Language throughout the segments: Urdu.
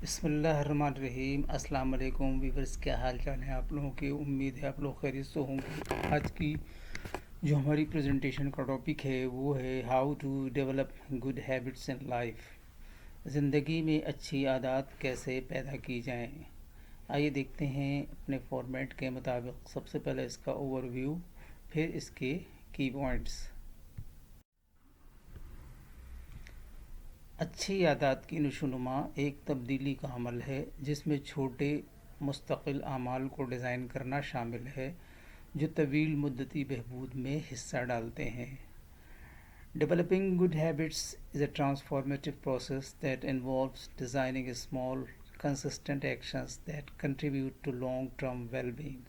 بسم اللہ الرحمن الرحیم۔ السلام علیکم ویورز، کیا حال چال ہے آپ لوگوں کی؟ امید ہے آپ لوگ خیریت سے ہوں گے۔ آج کی جو ہماری پریزنٹیشن کا ٹاپک ہے وہ ہے how to develop good habits in life. زندگی میں اچھی عادات کیسے پیدا کی جائیں۔ آئیے دیکھتے ہیں اپنے فارمیٹ کے مطابق۔ سب سے پہلے اس کا اوور ویو، پھر اس کے کی پوائنٹس۔ اچھی عادات کی نشوونما ایک تبدیلی کا عمل ہے جس میں چھوٹے مستقل اعمال کو ڈیزائن کرنا شامل ہے جو طویل مدتی بہبود میں حصہ ڈالتے ہیں۔ Developing good habits is a transformative process that involves designing small, consistent actions that contribute to long-term well-being۔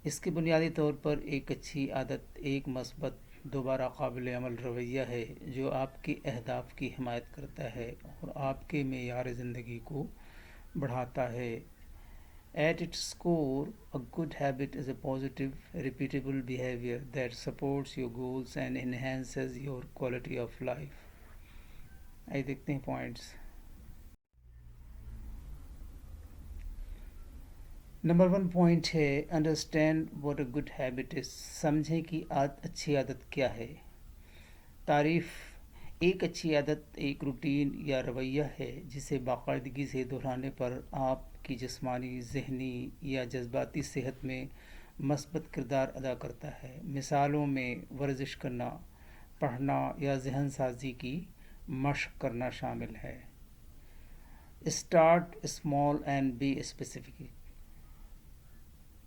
اس کے بنیادی طور پر ایک اچھی عادت ایک مثبت دوبارہ قابل عمل رویہ ہے جو آپ کے اہداف کی حمایت کرتا ہے اور آپ کے معیار زندگی کو بڑھاتا ہے۔ At its core, a good habit is a positive, repeatable behavior that supports your goals and enhances your quality of life۔ آئیے دیکھتے ہیں پوائنٹس۔ نمبر 1 پوائنٹ ہے understand what a good habit is. سمجھیں کہ اچھی عادت کیا ہے۔ تعریف: ایک اچھی عادت ایک روٹین یا رویہ ہے جسے باقاعدگی سے دہرانے پر آپ کی جسمانی، ذہنی یا جذباتی صحت میں مثبت کردار ادا کرتا ہے۔ مثالوں میں ورزش کرنا، پڑھنا یا ذہن سازی کی مشق کرنا شامل ہے۔ Start small and be specific.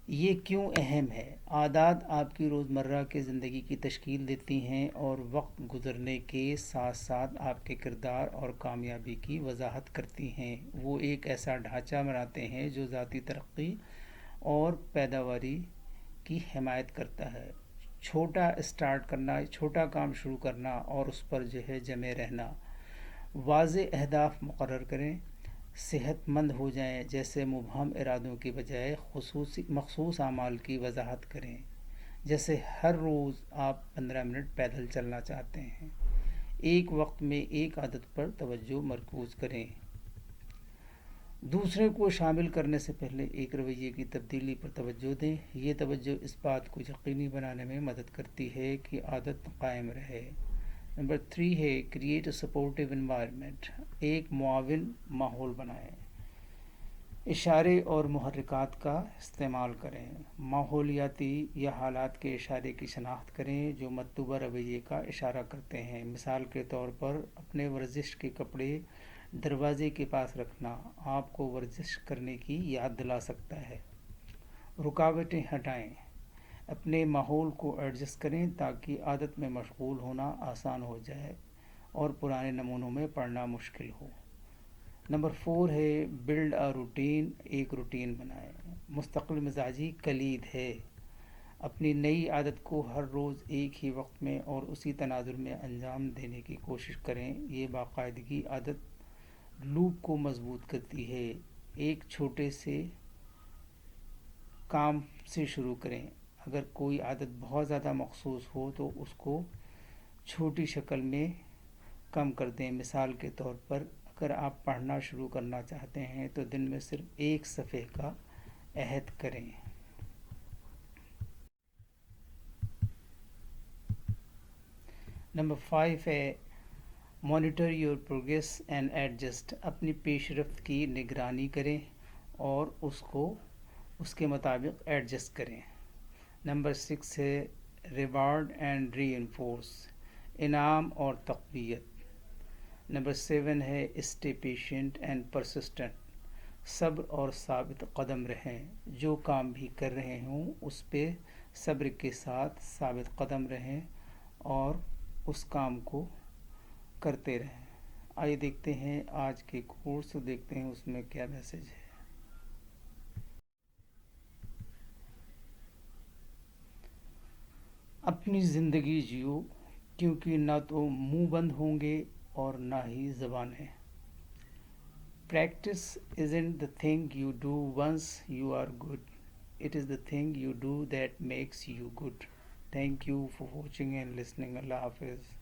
یہ کیوں اہم ہے؟ عادات آپ کی روزمرہ کی زندگی کی تشکیل دیتی ہیں اور وقت گزرنے کے ساتھ ساتھ آپ کے کردار اور کامیابی کی وضاحت کرتی ہیں۔ وہ ایک ایسا ڈھانچہ بناتے ہیں جو ذاتی ترقی اور پیداواری کی حمایت کرتا ہے۔ چھوٹا اسٹارٹ کرنا، چھوٹا کام شروع کرنا اور اس پر جمے رہنا۔ واضح اہداف مقرر کریں، صحت مند ہو جائیں جیسے مبہم ارادوں کی بجائے مخصوص اعمال کی وضاحت کریں، جیسے ہر روز آپ 15 منٹ پیدل چلنا چاہتے ہیں۔ ایک وقت میں ایک عادت پر توجہ مرکوز کریں۔ دوسرے کو شامل کرنے سے پہلے ایک رویے کی تبدیلی پر توجہ دیں۔ یہ توجہ اس بات کو یقینی بنانے میں مدد کرتی ہے کہ عادت قائم رہے۔ نمبر 3 ہے کریٹ اے سپورٹیو انوائرمنٹ۔ ایک معاون ماحول بنائیں۔ اشارے اور محرکات کا استعمال کریں۔ ماحولیاتی یا حالات کے اشارے کی شناخت کریں جو مطلوبہ رویے کا اشارہ کرتے ہیں۔ مثال کے طور پر اپنے ورزش کے کپڑے دروازے کے پاس رکھنا آپ کو ورزش کرنے کی یاد دلا سکتا ہے۔ رکاوٹیں ہٹائیں۔ اپنے ماحول کو ایڈجسٹ کریں تاکہ عادت میں مشغول ہونا آسان ہو جائے اور پرانے نمونوں میں پڑنا مشکل ہو۔ نمبر 4 ہے بلڈ اے روٹین۔ ایک روٹین بنائیں۔ مستقل مزاجی کلید ہے۔ اپنی نئی عادت کو ہر روز ایک ہی وقت میں اور اسی تناظر میں انجام دینے کی کوشش کریں۔ یہ باقاعدگی عادت لوپ کو مضبوط کرتی ہے۔ ایک چھوٹے سے کام سے شروع کریں۔ اگر کوئی عادت بہت زیادہ مخصوص ہو تو اس کو چھوٹی شکل میں کم کر دیں۔ مثال کے طور پر اگر آپ پڑھنا شروع کرنا چاہتے ہیں تو دن میں صرف ایک صفحے کا عہد کریں۔ نمبر 5 ہے monitor your progress and adjust. اپنی پیش رفت کی نگرانی کریں اور اس کے مطابق ایڈجسٹ کریں۔ نمبر 6 ہے ریوارڈ اینڈ ری انفورس۔ انعام اور تقویت۔ نمبر 7 ہے اسٹے پیشنٹ اینڈ پرسسٹنٹ۔ صبر اور ثابت قدم رہیں۔ جو کام بھی کر رہے ہوں اس پہ صبر کے ساتھ ثابت قدم رہیں اور اس کام کو کرتے رہیں۔ آئیے دیکھتے ہیں آج کے کورس، دیکھتے ہیں اس میں کیا میسج ہے۔ اپنی زندگی جیو کیونکہ نہ تو منہ بند ہوں گے اور نہ ہی زبانیں۔ Practice isn't the thing you do once you are good. It is the thing you do that makes you good. Thank you for watching and listening. Allah Hafiz.